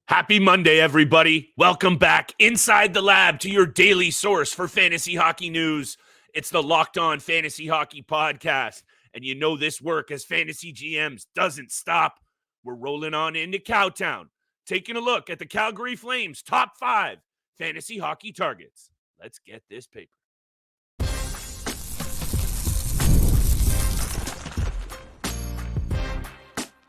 Happy Monday, everybody. Welcome back inside the lab to your daily source for fantasy hockey news. It's the Locked On Fantasy Hockey Podcast. And you know this work as fantasy GMs doesn't stop. We're rolling on into Cowtown, taking a look at the Calgary Flames' top 5 fantasy hockey targets. Let's get this paper.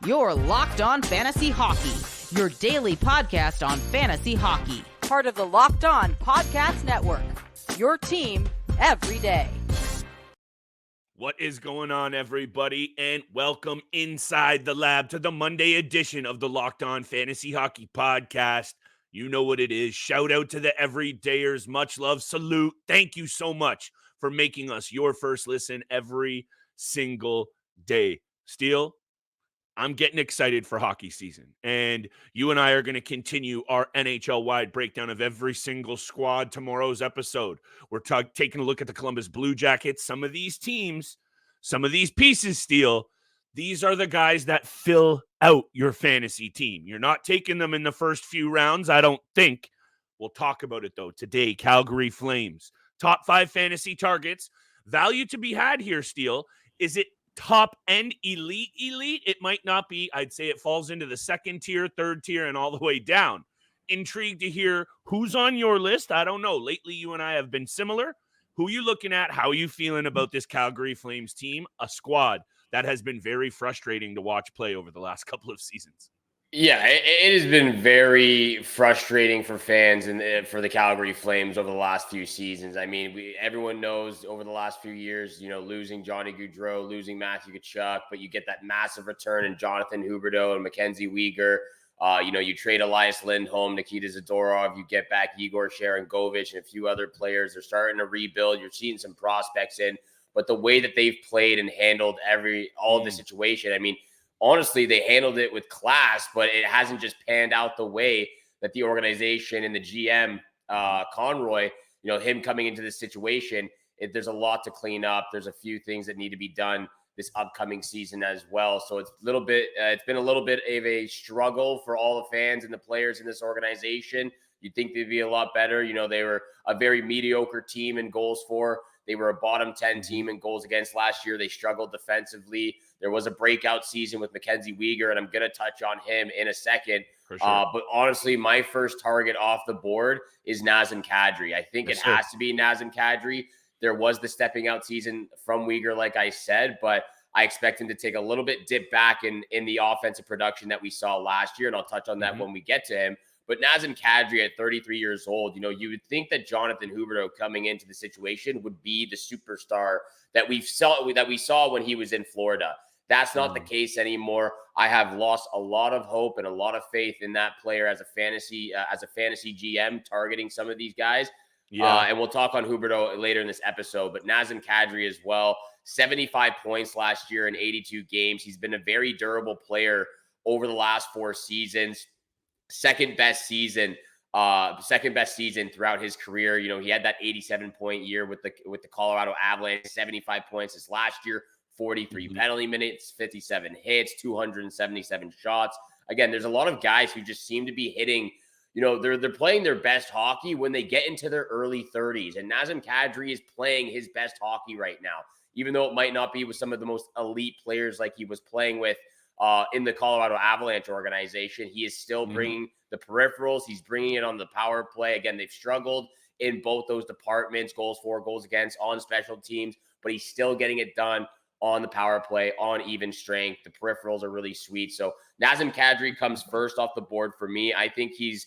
You're Locked On Fantasy Hockey, your daily podcast on fantasy hockey. Part of the Locked On Podcast Network, your team every day. What is going on, everybody? And welcome inside the lab to the Monday edition of the Locked On Fantasy Hockey Podcast. You know what it is. Shout out to the everydayers. Much love. Salute. Thank you so much for making us your first listen every single day. Steele, I'm getting excited for hockey season, and you and I are going to continue our NHL-wide breakdown of every single squad tomorrow's episode. We're taking a look at the Columbus Blue Jackets. Some of these teams, some of these pieces, Steele, these are the guys that fill out your fantasy team. You're not taking them in the first few rounds, I don't think. We'll talk about it, though. Today, Calgary Flames. Top 5 fantasy targets. Value to be had here, Steele. Is it top end elite? It might not be. I'd say it falls into the second tier, third tier, and all the way down. Intrigued to hear who's on your list. I don't know. Lately, you and I have been similar. Who are you looking at? How are you feeling about this Calgary Flames team? A squad that has been very frustrating to watch play over the last couple of seasons. Yeah, it has been very frustrating for fans and for the Calgary Flames over the last few seasons. I mean, everyone knows over the last few years, losing Johnny Gaudreau, losing Matthew Tkachuk, but you get that massive return in Jonathan Huberdeau and Mackenzie Weegar. You trade Elias Lindholm, Nikita Zadorov, you get back Yegor, Sharongovich, and a few other players. They're starting to rebuild. You're seeing some prospects in, but the way that they've played and handled all of the situation, I mean, honestly, they handled it with class, but it hasn't just panned out the way that the organization and the GM, Conroy, him coming into this situation, there's a lot to clean up. There's a few things that need to be done this upcoming season as well. So it's been a little bit of a struggle for all the fans and the players in this organization. You'd think they'd be a lot better. They were a very mediocre team in goals for. They were a bottom 10 team in goals against last year. They struggled defensively. There was a breakout season with Mackenzie Weegar, and I'm going to touch on him in a second. For sure. But honestly, my first target off the board is Nazem Kadri. I think it has to be Nazem Kadri. There was the stepping out season from Weegar, like I said, but I expect him to take a little bit dip back in the offensive production that we saw last year, and I'll touch on that when we get to him. But Nazem Kadri at 33 years old, you would think that Jonathan Huberdeau coming into the situation would be the superstar that we saw when he was in Florida. That's not the case anymore. I have lost a lot of hope and a lot of faith in that player as a fantasy GM targeting some of these guys. Yeah. And we'll talk on Huberdeau later in this episode, but Nazem Kadri as well, 75 points last year in 82 games. He's been a very durable player over the last 4 seasons. Second best season throughout his career. He had that 87-point year with the Colorado Avalanche, 75 points this last year, 43 penalty minutes, 57 hits, 277 shots. Again, there's a lot of guys who just seem to be hitting, they're playing their best hockey when they get into their early 30s. And Nazem Kadri is playing his best hockey right now, even though it might not be with some of the most elite players like he was playing with in the Colorado Avalanche organization. He is still bringing the peripherals. He's bringing it on the power play. Again, they've struggled in both those departments, goals for, goals against, on special teams, but he's still getting it done on the power play, on even strength. The peripherals are really sweet. So Nazem Kadri comes first off the board for me. I think he's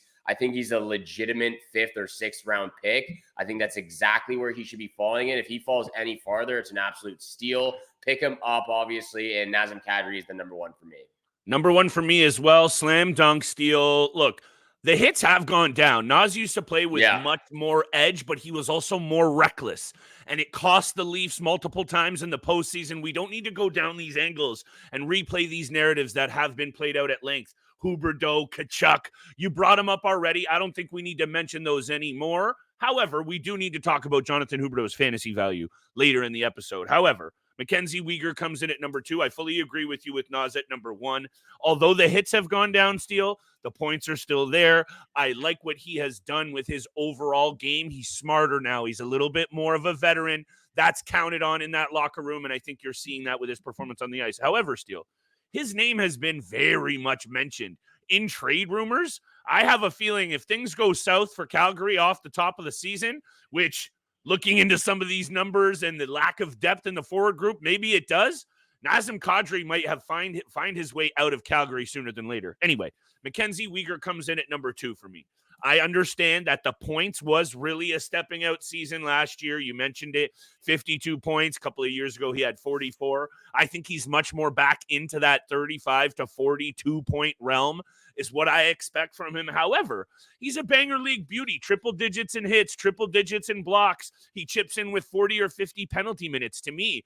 a legitimate 5th or 6th round pick. I think that's exactly where he should be falling in. If he falls any farther, it's an absolute steal. Pick him up, obviously, and Nazem Kadri is the number 1 for me. Number 1 for me as well. Slam dunk steal. Look, the hits have gone down. Naz used to play with much more edge, but he was also more reckless. And it cost the Leafs multiple times in the postseason. We don't need to go down these angles and replay these narratives that have been played out at length. Huberdeau, Tkachuk, you brought them up already. I don't think we need to mention those anymore. However, we do need to talk about Jonathan Huberdeau's fantasy value later in the episode. However, Mackenzie Weegar comes in at number 2. I fully agree with you with Naz at number 1. Although the hits have gone down, Steele, the points are still there. I like what he has done with his overall game. He's smarter now. He's a little bit more of a veteran. That's counted on in that locker room, and I think you're seeing that with his performance on the ice. However, Steele, his name has been very much mentioned in trade rumors. I have a feeling if things go south for Calgary off the top of the season, which looking into some of these numbers and the lack of depth in the forward group, maybe it does. Nazem Kadri might have find his way out of Calgary sooner than later. Anyway, Mackenzie Weegar comes in at number 2 for me. I understand that the points was really a stepping out season last year. You mentioned it, 52 points. A couple of years ago, he had 44. I think he's much more back into that 35 to 42 point realm is what I expect from him. However, he's a banger league beauty, triple digits in hits, triple digits in blocks. He chips in with 40 or 50 penalty minutes. To me,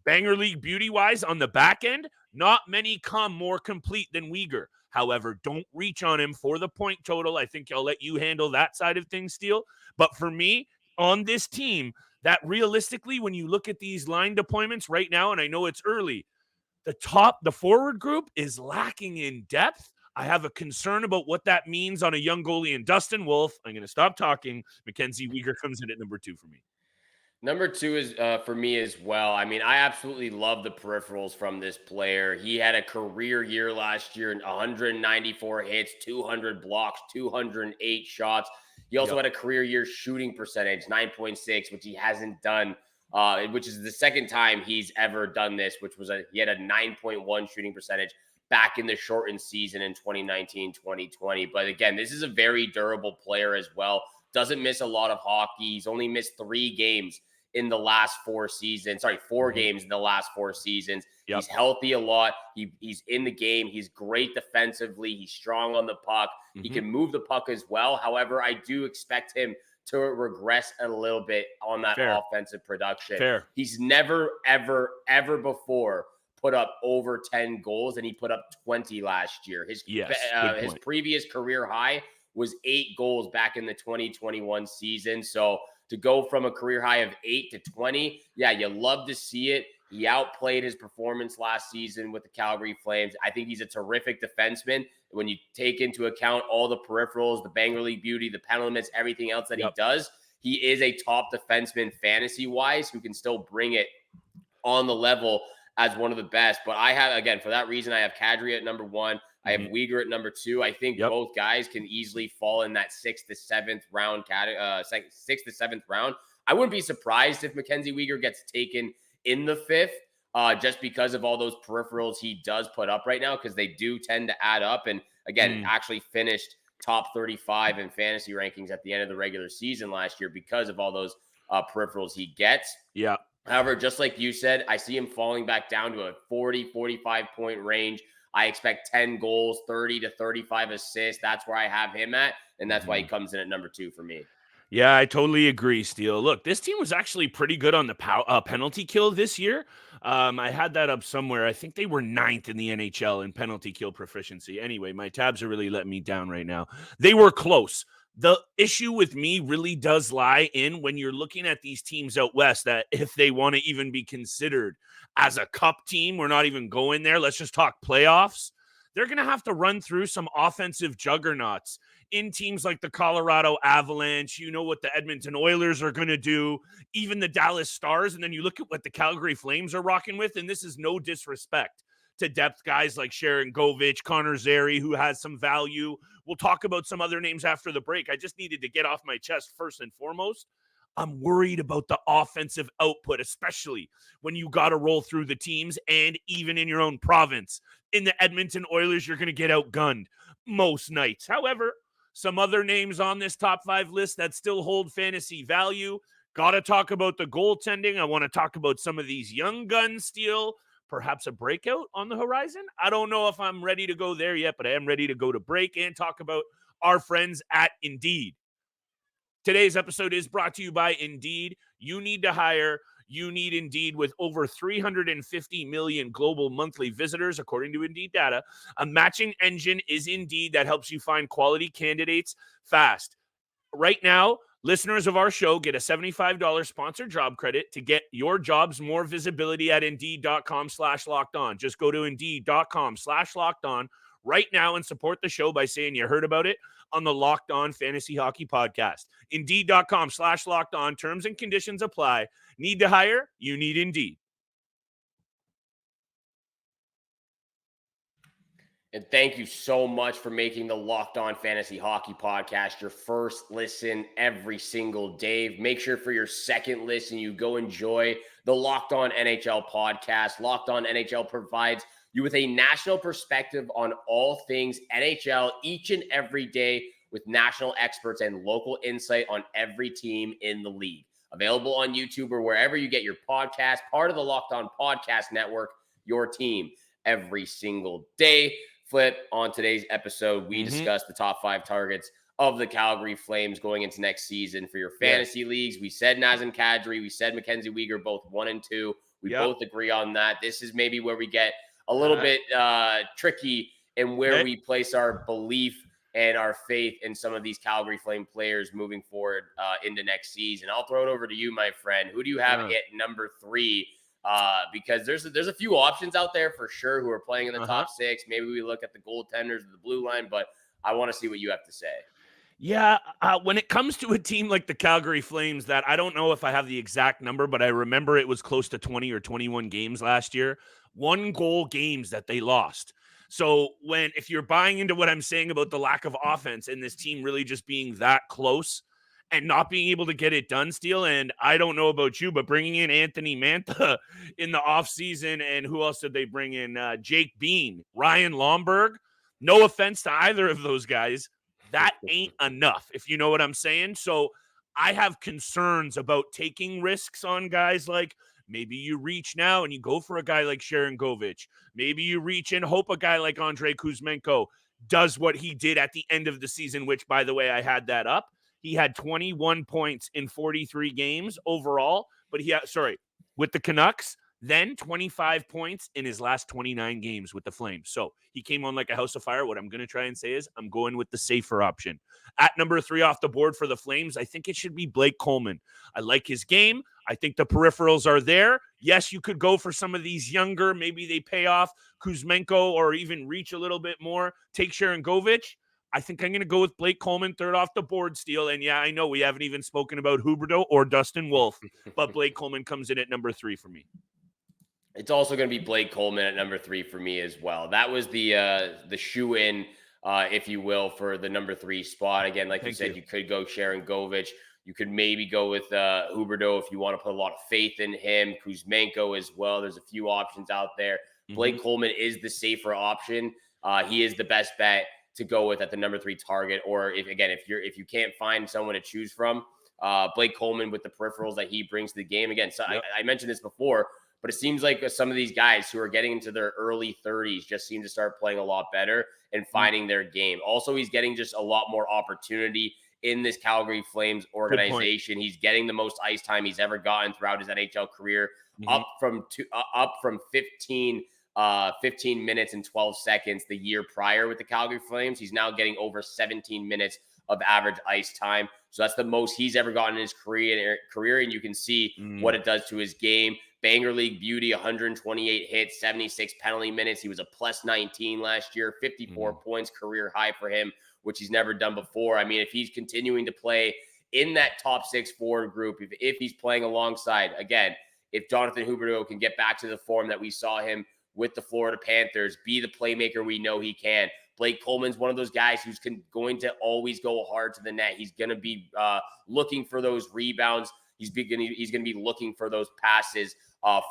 banger league beauty-wise on the back end, not many come more complete than Weegar. However, don't reach on him for the point total. I think I'll let you handle that side of things, Steele. But for me, on this team, that realistically, when you look at these line deployments right now, and I know it's early, the forward group is lacking in depth. I have a concern about what that means on a young goalie in Dustin Wolf. I'm going to stop talking. Mackenzie Weegar comes in at number 2 for me. Number 2 is for me as well. I mean, I absolutely love the peripherals from this player. He had a career year last year, 194 hits, 200 blocks, 208 shots. He also had a career year shooting percentage, 9.6, which he hasn't done, which is the second time he's ever done this, he had a 9.1 shooting percentage back in the shortened season in 2019-2020. But again, this is a very durable player as well. Doesn't miss a lot of hockey. He's only missed 3 games in the last 4 seasons. 4 games in the last 4 seasons. Yep. He's healthy a lot. He's in the game. He's great defensively. He's strong on the puck. Mm-hmm. He can move the puck as well. However, I do expect him to regress a little bit on that offensive production. He's never, ever, ever before put up over 10 goals, and he put up 20 last year. His previous career high was 8 goals back in the 2021 season. So to go from a career high of 8 to 20, you love to see it. He outplayed his performance last season with the Calgary Flames. I think he's a terrific defenseman. When you take into account all the peripherals, the banger league beauty, the penalty minutes, everything else that he does, he is a top defenseman fantasy-wise who can still bring it on the level as one of the best. But I have, again, for that reason, I have Kadri at number 1. I have Weegar at number 2. I think both guys can easily fall in that 6th to 7th round. 6th to 7th round. I wouldn't be surprised if Mackenzie Weegar gets taken in the 5th, just because of all those peripherals he does put up right now, because they do tend to add up. And again, actually finished top 35 in fantasy rankings at the end of the regular season last year because of all those peripherals he gets. Yeah. However, just like you said, I see him falling back down to a 40, 45 point range. I expect 10 goals, 30 to 35 assists. That's where I have him at, and that's why he comes in at number 2 for me. Yeah, I totally agree, Steele. Look, this team was actually pretty good on the penalty kill this year. I had that up somewhere. I think they were 9th in the NHL in penalty kill proficiency. Anyway, my tabs are really letting me down right now. They were close. The issue with me really does lie in when you're looking at these teams out west, that if they want to even be considered as a cup team, we're not even going there. Let's just talk playoffs. They're going to have to run through some offensive juggernauts in teams like the Colorado Avalanche. You know what the Edmonton Oilers are going to do, even the Dallas Stars. And then you look at what the Calgary Flames are rocking with, and this is no disrespect to depth guys like Sharongovich, Connor Zary, who has some value. We'll talk about some other names after the break. I just needed to get off my chest first and foremost. I'm worried about the offensive output, especially when you got to roll through the teams and even in your own province. In the Edmonton Oilers, you're going to get outgunned most nights. However, some other names on this top 5 list that still hold fantasy value. Got to talk about the goaltending. I want to talk about some of these young guns, Steele. Perhaps a breakout on the horizon. I don't know if I'm ready to go there yet, but I am ready to go to break and talk about our friends at Indeed. Today's episode is brought to you by Indeed. You need to hire. You need Indeed. With over 350 million global monthly visitors, according to Indeed data. A matching engine is Indeed that helps you find quality candidates fast. Right now, Listeners of our show get a $75 sponsored job credit to get your jobs more visibility at Indeed.com/lockedon. Just go to Indeed.com/lockedon right now and support the show by saying you heard about it on the Locked On Fantasy Hockey Podcast. Indeed.com/lockedon. Terms and conditions apply. Need to hire? You need Indeed. And thank you so much for making the Locked On Fantasy Hockey Podcast your first listen every single day. Make sure for your second listen, you go enjoy the Locked On NHL podcast. Locked On NHL provides you with a national perspective on all things NHL each and every day with national experts and local insight on every team in the league. Available on YouTube or wherever you get your podcast, part of the Locked On Podcast Network, your team every single day. Flip, on today's episode, we discussed the top 5 targets of the Calgary Flames going into next season for your fantasy leagues. We said Nazem, Kadri. We said Mackenzie, Weegar, both 1 and 2. We both agree on that. This is maybe where we get a little bit tricky in where we place our belief and our faith in some of these Calgary Flame players moving forward into next season. I'll throw it over to you, my friend. Who do you have at number 3? Because there's a few options out there for sure who are playing in the top 6. Maybe we look at the goaltenders of the blue line, but I want to see what you have to say. Yeah, when it comes to a team like the Calgary Flames, that I don't know if I have the exact number, but I remember it was close to 20 or 21 games last year, 1-goal games that they lost. So if you're buying into what I'm saying about the lack of offense and this team really just being that close and not being able to get it done, Steele, and I don't know about you, but bringing in Anthony Mantha in the offseason, and who else did they bring in? Jake Bean, Ryan Lomberg. No offense to either of those guys. That ain't enough, if you know what I'm saying. So I have concerns about taking risks on guys like maybe you reach now and you go for a guy like Sharongovich. Maybe you reach and hope a guy like Andrei Kuzmenko does what he did at the end of the season, which, by the way, I had that up. He had 21 points in 43 games overall, but with the Canucks, then 25 points in his last 29 games with the Flames. So he came on like a house of fire. What I'm going to try and say is I'm going with the safer option. At number 3 off the board for the Flames, I think it should be Blake Coleman. I like his game. I think the peripherals are there. Yes, you could go for some of these younger, maybe they pay off Kuzmenko or even reach a little bit more. Take Sharongovich. I think I'm going to go with Blake Coleman, 3rd off the board, Steele. And yeah, I know we haven't even spoken about Huberdeau or Dustin Wolf, but Blake Coleman comes in at number 3 for me. It's also going to be Blake Coleman at number 3 for me as well. That was the shoe-in, if you will, for the number 3 spot. Again, like you said, you could go Sharongovich. You could maybe go with Huberdeau if you want to put a lot of faith in him. Kuzmenko as well. There's a few options out there. Blake Coleman is the safer option. He is the best bet to go with at the number 3 target. Or if you can't find someone to choose from, Blake Coleman with the peripherals that he brings to the game. Again, so I mentioned this before, but it seems like some of these guys who are getting into their early 30s just seem to start playing a lot better and finding their game. Also, he's getting just a lot more opportunity in this Calgary Flames organization. He's getting the most ice time he's ever gotten throughout his NHL career, up from 15 minutes and 12 seconds the year prior with the Calgary Flames. He's now getting over 17 minutes of average ice time. So that's the most he's ever gotten in his career, and you can see what it does to his game. Banger League beauty, 128 hits, 76 penalty minutes. He was a plus 19 last year, 54 points, career high for him, which he's never done before. I mean, if he's continuing to play in that top 6 forward group, if he's playing alongside, again, if Jonathan Huberdeau can get back to the form that we saw him with the Florida Panthers, be the playmaker we know he can. Blake Coleman's one of those guys who's going to always go hard to the net. He's going to be looking for those rebounds. He's going to be looking for those passes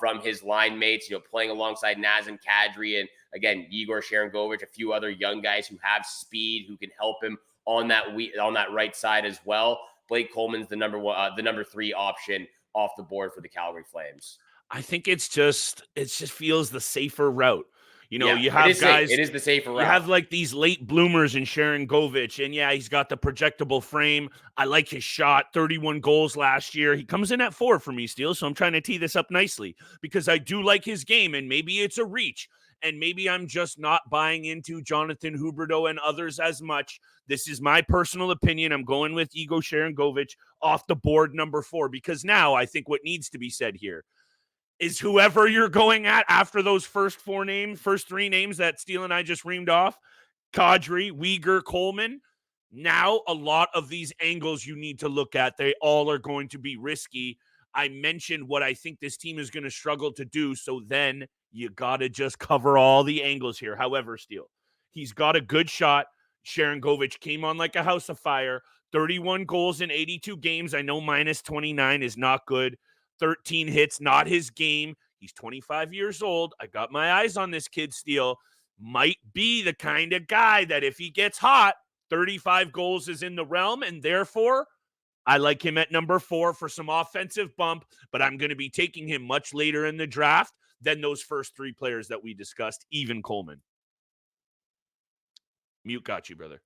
from his line mates, playing alongside Nazem, Kadri, and again, Yegor, Sharongovich, a few other young guys who have speed, who can help him on that right side as well. Blake Coleman's the number 3 option off the board for the Calgary Flames. I think it just feels the safer route. You have guys. It is the safer route. You have like these late bloomers in Sharongovich, and yeah, he's got the projectable frame. I like his shot. 31 goals last year. He comes in at 4 for me, Steele. So I'm trying to tee this up nicely because I do like his game, and maybe it's a reach. and maybe I'm just not buying into Jonathan Huberdeau and others as much. This is my personal opinion. I'm going with Yegor Sharongovich off the board number 4, because now I think what needs to be said here is whoever you're going at after those first 3 names that Steele and I just reamed off, Kadri, Weegar, Coleman. Now, a lot of these angles you need to look at, they all are going to be risky. I mentioned what I think this team is going to struggle to do, so then you got to just cover all the angles here. However, Steele, he's got a good shot. Sharongovich came on like a house of fire. 31 goals in 82 games. I know minus 29 is not good. 13 hits, not his game. He's 25 years old. I got my eyes on this kid, Steele. Might be the kind of guy that if he gets hot, 35 goals is in the realm, and therefore I like him at number 4 for some offensive bump, but I'm going to be taking him much later in the draft than those first 3 players that we discussed, even Coleman. Mute got you, brother.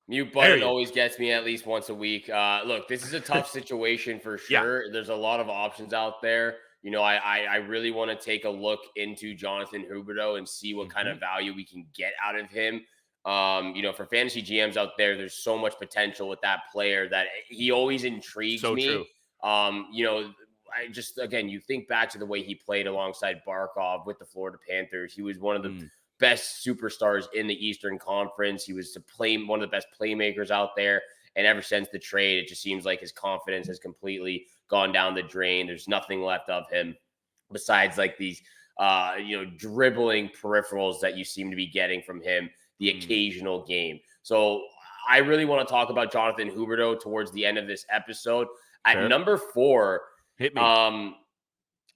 Mute button always gets me at least once a week. Look, this is a tough situation for sure. Yeah. There's a lot of options out there. You know, I really want to take a look into Jonathan Huberdeau and see what kind of value we can get out of him. You know, for fantasy GMs out there, there's so much potential with that player that he always intrigues me. True. You know, again, you think back to the way he played alongside Barkov with the Florida Panthers. He was one of the best superstars in the Eastern Conference. He was one of the best playmakers out there. And ever since the trade, it just seems like his confidence has completely gone down the drain. There's nothing left of him besides like these, you know, dribbling peripherals that you seem to be getting from him the occasional game. So I really want to talk about Jonathan Huberdeau towards the end of this episode. At number 4, hit me.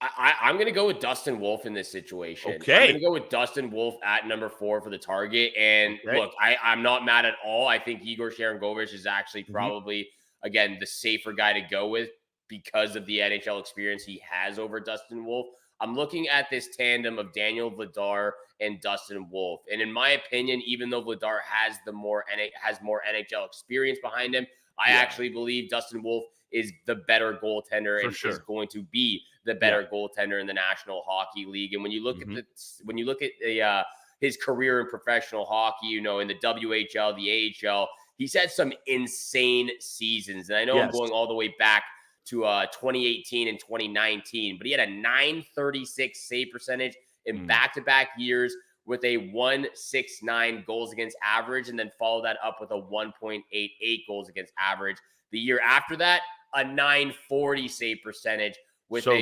I'm going to go with Dustin Wolf in this situation. Okay. I'm going to go with Dustin Wolf at number 4 for the target. And look, I'm not mad at all. I think Yegor Sharongovich is actually probably, again, the safer guy to go with because of the NHL experience he has over Dustin Wolf. I'm looking at this tandem of Daniel Vladar and Dustin Wolf. And in my opinion, even though Vladar has more NHL experience behind him, I actually believe Dustin Wolf is the better goaltender and is going to be the better goaltender in the National Hockey League. And when you look at his career in professional hockey, you know, in the WHL, the AHL, he's had some insane seasons. And I know I'm going all the way back to 2018 and 2019, but he had a .936 save percentage in back-to-back years with a 1.69 goals against average, and then follow that up with a 1.88 goals against average. The year after that, a .940 save percentage with a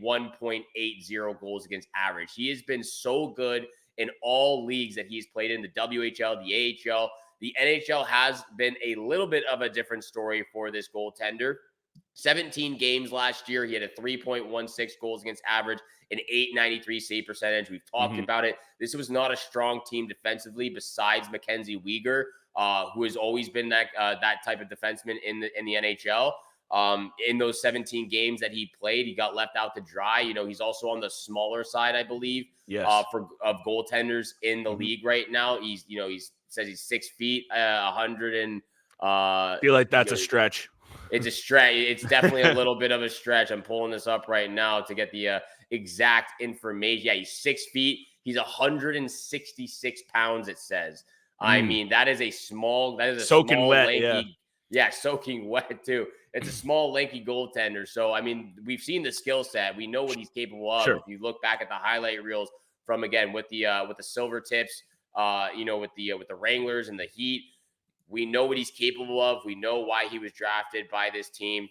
1.80 goals against average. He has been so good in all leagues that he's played in, the WHL, the AHL. The NHL has been a little bit of a different story for this goaltender. 17 games last year, he had a 3.16 goals against average, an .893 save percentage. We've talked about it. This was not a strong team defensively besides Mackenzie Weegar, who has always been that type of defenseman in the NHL. In those 17 games that he played, he got left out to dry. You know, he's also on the smaller side, I believe, of goaltenders in the league right now. He says he's 6 feet, 100 and I feel like that's a stretch. It's a stretch. It's definitely a little bit of a stretch. I'm pulling this up right now to get the exact information. Yeah, he's 6 feet. He's 166 pounds, it says. I mean, that is a small soaking wet, lanky, soaking wet too. It's a small, lanky goaltender. So, I mean, we've seen the skill set. We know what he's capable of. Sure. If you look back at the highlight reels from, again, with the Silver Tips, you know, with the Wranglers and the Heat, we know what he's capable of. We know why he was drafted by this team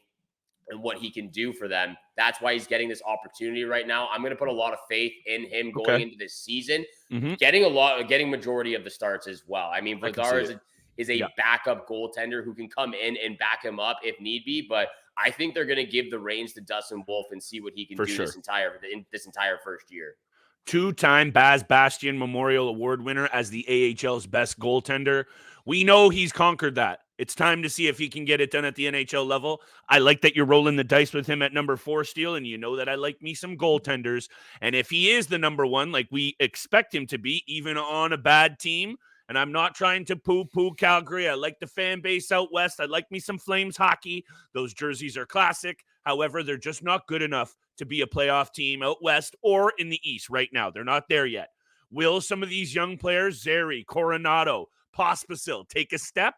and what he can do for them. That's why he's getting this opportunity right now. I'm going to put a lot of faith in him going into this season, getting majority of the starts as well. I mean, Vladar is a backup goaltender who can come in and back him up if need be. But I think they're going to give the reins to Dustin Wolf and see what he can do this entire first year. 2-time Baz Bastian Memorial Award winner as the AHL's best goaltender. We know he's conquered that. It's time to see if he can get it done at the NHL level. I like that you're rolling the dice with him at number 4, Steele, and you know that I like me some goaltenders. And if he is the number 1, like we expect him to be, even on a bad team, and I'm not trying to poo-poo Calgary. I like the fan base out west. I like me some Flames hockey. Those jerseys are classic. However, they're just not good enough to be a playoff team out west or in the East right now. They're not there yet. Will some of these young players, Zary, Coronado, Pospisil, take a step,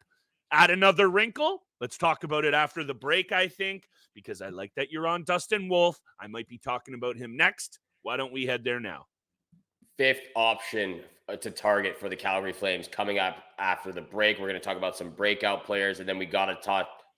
add another wrinkle? Let's talk about it after the break, I think, because I like that you're on Dustin Wolf. I might be talking about him next. Why don't we head there now? Fifth option to target for the Calgary Flames coming up after the break. We're going to talk about some breakout players, and then we got to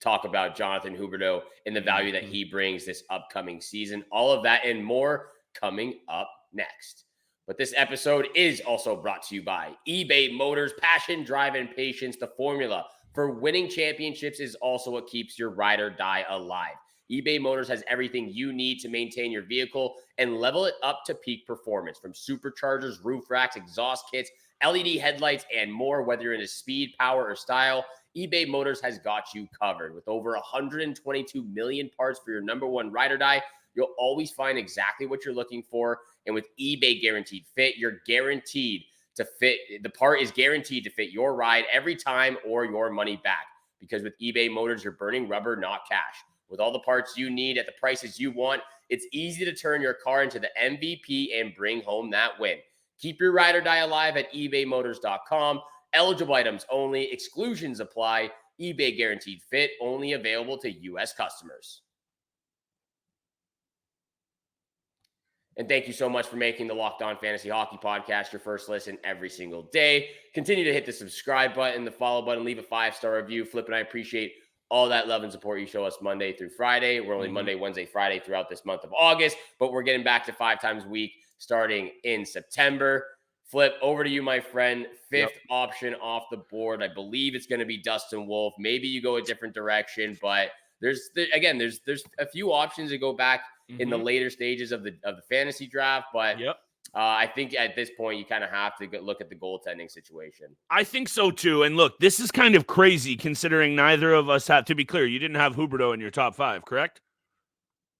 talk about Jonathan Huberdeau and the value that he brings this upcoming season. All of that and more coming up next. But this episode is also brought to you by eBay Motors. Passion, drive, and patience. The formula for winning championships is also what keeps your ride or die alive. eBay Motors has everything you need to maintain your vehicle and level it up to peak performance, from superchargers, roof racks, exhaust kits, LED headlights, and more. Whether you're into speed, power, or style, eBay Motors has got you covered. With over 122 million parts for your number one ride or die, you'll always find exactly what you're looking for. And with eBay Guaranteed Fit, you're guaranteed to fit. The part is guaranteed to fit your ride every time or your money back. Because with eBay Motors, you're burning rubber, not cash. With all the parts you need at the prices you want, it's easy to turn your car into the MVP and bring home that win. Keep your ride or die alive at ebaymotors.com. Eligible items only. Exclusions apply. eBay Guaranteed Fit, only available to U.S. customers. And thank you so much for making the Locked On Fantasy Hockey Podcast your first listen every single day. Continue to hit the subscribe button, the follow button, leave a 5-star review. Flip and I appreciate all that love and support you show us Monday through Friday. We're only Monday, Wednesday, Friday throughout this month of August, but we're getting back to 5 times a week starting in September. Flip, over to you, my friend. Fifth option off the board. I believe it's going to be Dustin Wolf. Maybe you go a different direction, but there's a few options to go back in the later stages of the fantasy draft. But I think at this point, you kind of have to look at the goaltending situation. I think so too. And look, this is kind of crazy considering neither of us have, to be clear, you didn't have Huberdeau in your top 5, correct?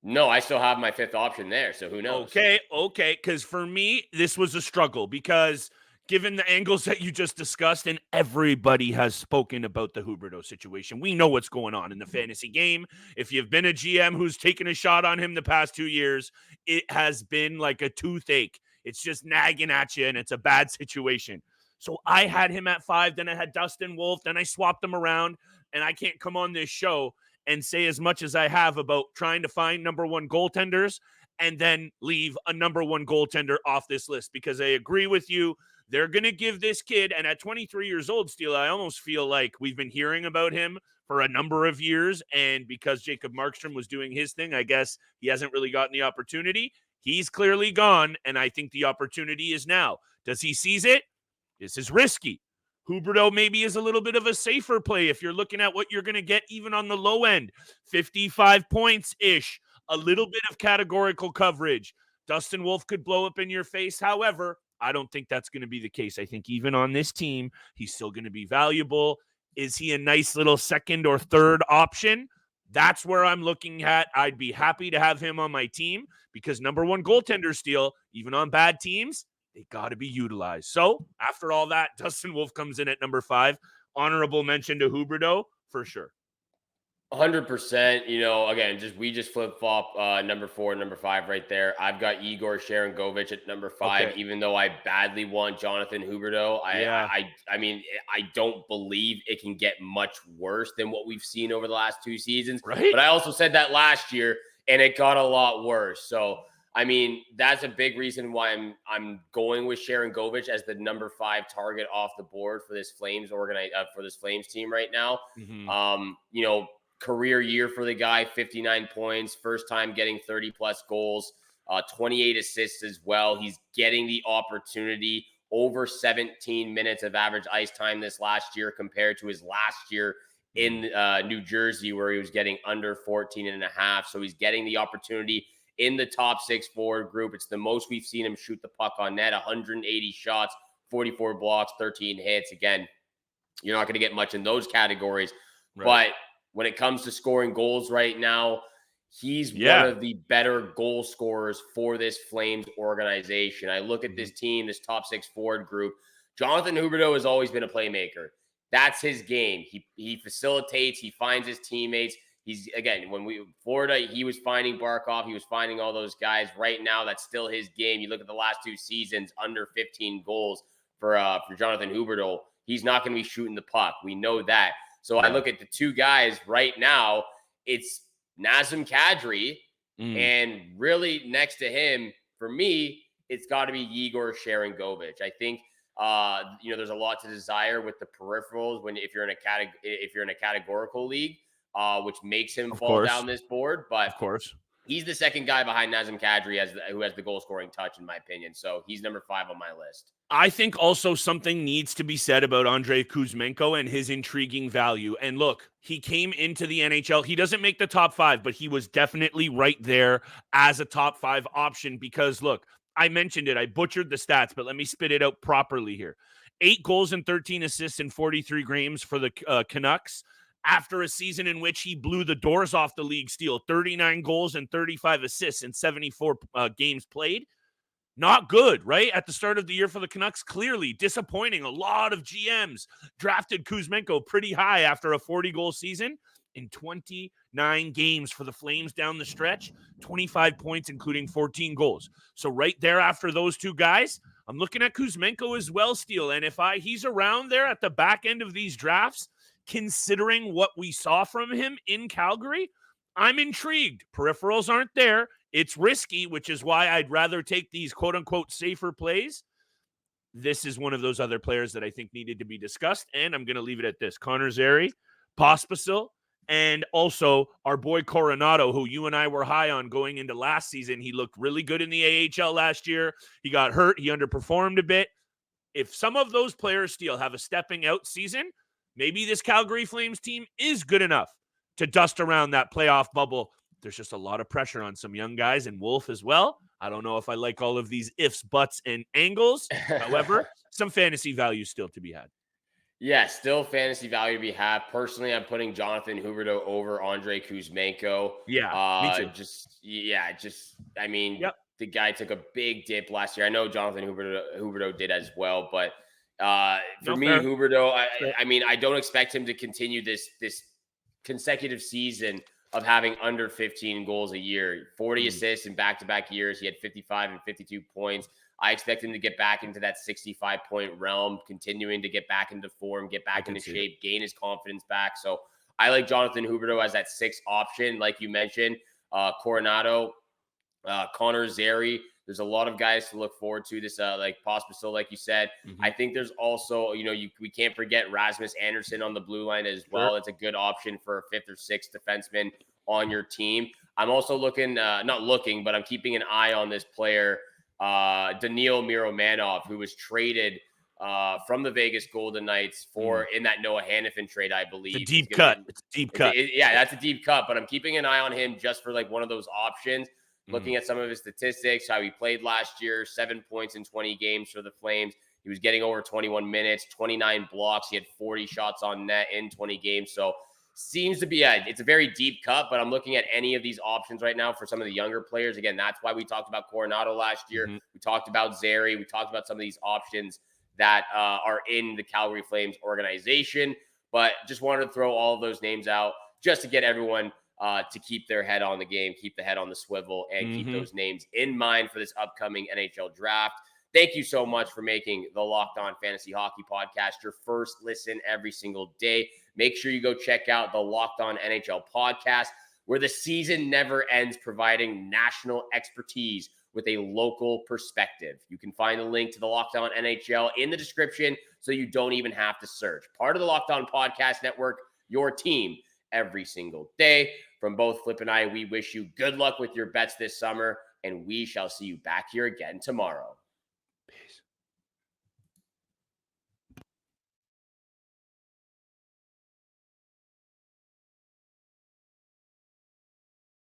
No, I still have my fifth option there, so who knows? Okay, because for me, this was a struggle because given the angles that you just discussed, and everybody has spoken about the Huberdeau situation, we know what's going on in the fantasy game. If you've been a GM who's taken a shot on him the past 2 years, it has been like a toothache. It's just nagging at you, and it's a bad situation. So I had him at 5, then I had Dustin Wolf, then I swapped them around, and I can't come on this show and say as much as I have about trying to find number one goaltenders and then leave a number one goaltender off this list, because I agree with you. They're going to give this kid, and at 23 years old, Steele, I almost feel like we've been hearing about him for a number of years, and because Jacob Markstrom was doing his thing, I guess he hasn't really gotten the opportunity. He's clearly gone, and I think the opportunity is now. Does he seize it? This is risky. Huberdeau maybe is a little bit of a safer play if you're looking at what you're going to get even on the low end. 55 points-ish, a little bit of categorical coverage. Dustin Wolf could blow up in your face. However, I don't think that's going to be the case. I think even on this team, he's still going to be valuable. Is he a nice little second or third option? That's where I'm looking at. I'd be happy to have him on my team because number one goaltender, Steele, even on bad teams, they got to be utilized. So after all that, Dustin Wolf comes in at number 5. Honorable mention to Huberdeau for sure. 100%. You know, again, we just flip-flop number 4 and number 5 right there. I've got Yegor Sharongovich at number 5, even though I badly want Jonathan Huberdeau. I mean, I don't believe it can get much worse than what we've seen over the last 2 seasons. Right. But I also said that last year, and it got a lot worse. So, I mean, that's a big reason why I'm going with Sharongovich as the number 5 target off the board for this Flames for this Flames team right now. You know, career year for the guy, 59 points, first time getting 30 plus goals, 28 assists as well. He's getting the opportunity, over 17 minutes of average ice time this last year compared to his last year in New Jersey, where he was getting under 14 and a half. So he's getting the opportunity in the top 6 forward group. It's the most we've seen him shoot the puck on net, 180 shots, 44 blocks, 13 hits. Again, you're not going to get much in those categories, but when it comes to scoring goals right now, he's one of the better goal scorers for this Flames organization. I look at this team, this top 6 forward group. Jonathan Huberdeau has always been a playmaker. That's his game. He facilitates. He finds his teammates. He's, again, Florida, he was finding Barkov. He was finding all those guys. Right now, that's still his game. You look at the last 2 seasons, under 15 goals for Jonathan Huberdeau. He's not going to be shooting the puck. We know that. So I look at the 2 guys right now. It's Nazem Kadri, and really next to him, for me, it's got to be Yegor Sharongovich. I think there's a lot to desire with the peripherals if you're in a categorical league, which makes him fall down this board. But of course, he's the second guy behind Nazem Kadri who has the goal scoring touch, in my opinion. So he's number 5 on my list. I think also something needs to be said about Andrei Kuzmenko and his intriguing value. And look, he came into the NHL. He doesn't make the top 5, but he was definitely right there as a top 5 option because, look, I mentioned it. I butchered the stats, but let me spit it out properly here. 8 goals and 13 assists in 43 games for the Canucks after a season in which he blew the doors off the league steal, 39 goals and 35 assists in 74 games played. Not good, right? At the start of the year for the Canucks, clearly disappointing. A lot of GMs drafted Kuzmenko pretty high after a 40-goal season. In 29 games for the Flames down the stretch, 25 points, including 14 goals. So right there after those 2 guys, I'm looking at Kuzmenko as well, Steele. And if he's around there at the back end of these drafts, considering what we saw from him in Calgary, I'm intrigued. Peripherals aren't there. It's risky, which is why I'd rather take these quote-unquote safer plays. This is one of those other players that I think needed to be discussed, and I'm going to leave it at this. Connor Zary, Pospisil, and also our boy Coronado, who you and I were high on going into last season. He looked really good in the AHL last year. He got hurt. He underperformed a bit. If some of those players still have a stepping out season, maybe this Calgary Flames team is good enough to dust around that playoff bubble. There's just a lot of pressure on some young guys and Wolf as well. I don't know if I like all of these ifs, buts, and angles. However, some fantasy value still to be had. Yeah, still fantasy value to be had. Personally, I'm putting Jonathan Huberdeau over Andrei Kuzmenko. Yeah, me too. The guy took a big dip last year. I know Jonathan Huberdeau did as well, but for me, Huberdeau, I don't expect him to continue this consecutive season of having under 15 goals a year, 40 assists in back-to-back years. He had 55 and 52 points. I expect him to get back into that 65-point realm, continuing to get back into form, get back into shape, gain his confidence back. So I like Jonathan Huberdeau as that 6th option, like you mentioned. Coronado, Connor Zary. There's a lot of guys to look forward to. This, like Pospisil, like you said. I think there's also, we can't forget Rasmus Andersson on the blue line as well. Sure. It's a good option for a 5th or 6th defenseman on your team. I'm also I'm keeping an eye on this player, Daniil Miromanov, who was traded from the Vegas Golden Knights in that Noah Hannafin trade, I believe. It's a deep cut. That's a deep cut, but I'm keeping an eye on him just for like one of those options. Looking at some of his statistics, how he played last year, 7 points in 20 games for the Flames. He was getting over 21 minutes, 29 blocks. He had 40 shots on net in 20 games. So seems to be it's a very deep cut, but I'm looking at any of these options right now for some of the younger players. Again, that's why we talked about Coronado last year. We talked about Zary. We talked about some of these options that are in the Calgary Flames organization, but just wanted to throw all of those names out just to get everyone to keep their head on the game, keep the head on the swivel, and keep those names in mind for this upcoming NHL draft. Thank you so much for making the Locked On Fantasy Hockey Podcast your first listen every single day. Make sure you go check out the Locked On NHL Podcast, where the season never ends, providing national expertise with a local perspective. You can find the link to the Locked On NHL in the description, so you don't even have to search. Part of the Locked On Podcast Network, your team every single day. From both Flip and I, we wish you good luck with your bets this summer, and we shall see you back here again tomorrow.